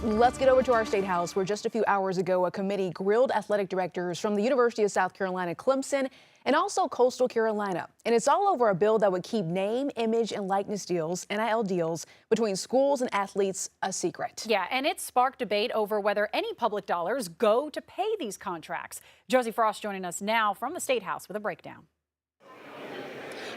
Let's get over to our state house where just a few hours ago, a committee grilled athletic directors from the University of South Carolina, Clemson, and also Coastal Carolina. And it's all over a bill that would keep name, image, and likeness deals, NIL deals, between schools and athletes a secret. Yeah, and it sparked debate over whether any public dollars go to pay these contracts. Josie Frost joining us now from the State House with a breakdown.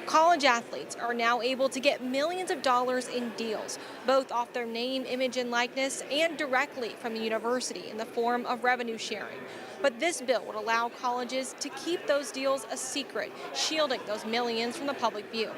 College athletes are now able to get millions of dollars in deals, both off their name, image, and likeness, and directly from the university in the form of revenue sharing. But this bill would allow colleges to keep those deals a secret, shielding those millions from the public view.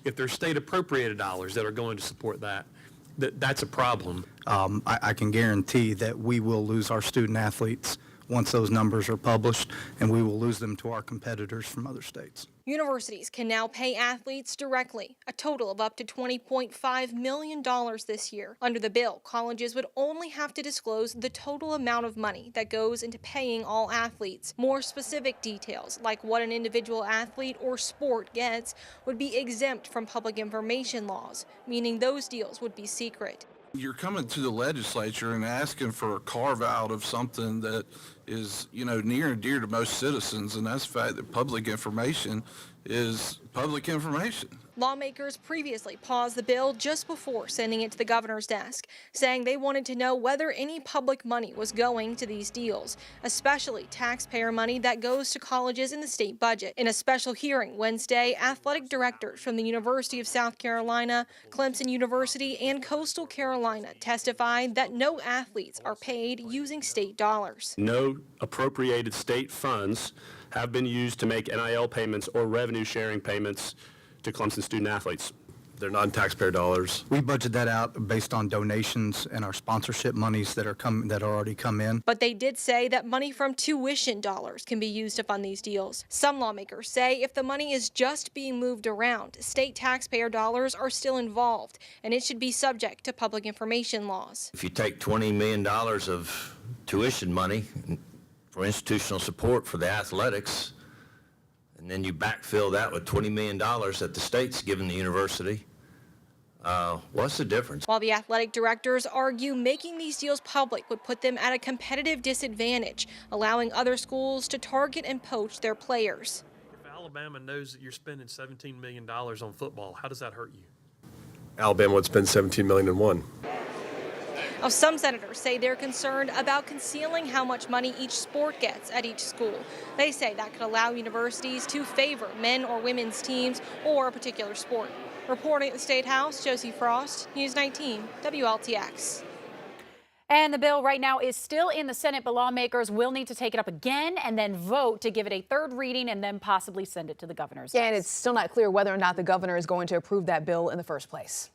If there's state appropriated dollars that are going to support that's a problem. I can guarantee that we will lose our student athletes once those numbers are published, and we will lose them to our competitors from other states. Universities can now pay athletes directly, a total of up to $20.5 million this year. Under the bill, colleges would only have to disclose the total amount of money that goes into paying all athletes. More specific details, like what an individual athlete or sport gets, would be exempt from public information laws, meaning those deals would be secret. You're coming to the legislature and asking for a carve out of something that is, near and dear to most citizens, and that's the fact that public information is public information. Lawmakers previously paused the bill just before sending it to the governor's desk, saying they wanted to know whether any public money was going to these deals, especially taxpayer money that goes to colleges in the state budget. In a special hearing Wednesday, athletic directors from the University of South Carolina, Clemson University, and Coastal Carolina testified that no athletes are paid using state dollars. No appropriated state funds have been used to make NIL payments or revenue sharing payments to Clemson student athletes. They're non-taxpayer dollars. We budget that out based on donations and our sponsorship monies that already come in. But they did say that money from tuition dollars can be used to fund these deals. Some lawmakers say if the money is just being moved around, state taxpayer dollars are still involved, and it should be subject to public information laws. If you take $20 million of tuition money for institutional support for the athletics, and then you backfill that with $20 million that the state's given the university, what's the difference? While the athletic directors argue making these deals public would put them at a competitive disadvantage, allowing other schools to target and poach their players. If Alabama knows that you're spending $17 million on football, how does that hurt you? Alabama would spend $17 million in one. Now, some senators say they're concerned about concealing how much money each sport gets at each school. They say that could allow universities to favor men or women's teams or a particular sport. Reporting at the State House, Josie Frost, News 19, WLTX. And the bill right now is still in the Senate, but lawmakers will need to take it up again and then vote to give it a third reading and then possibly send it to the governor's desk. And it's still not clear whether or not the governor is going to approve that bill in the first place.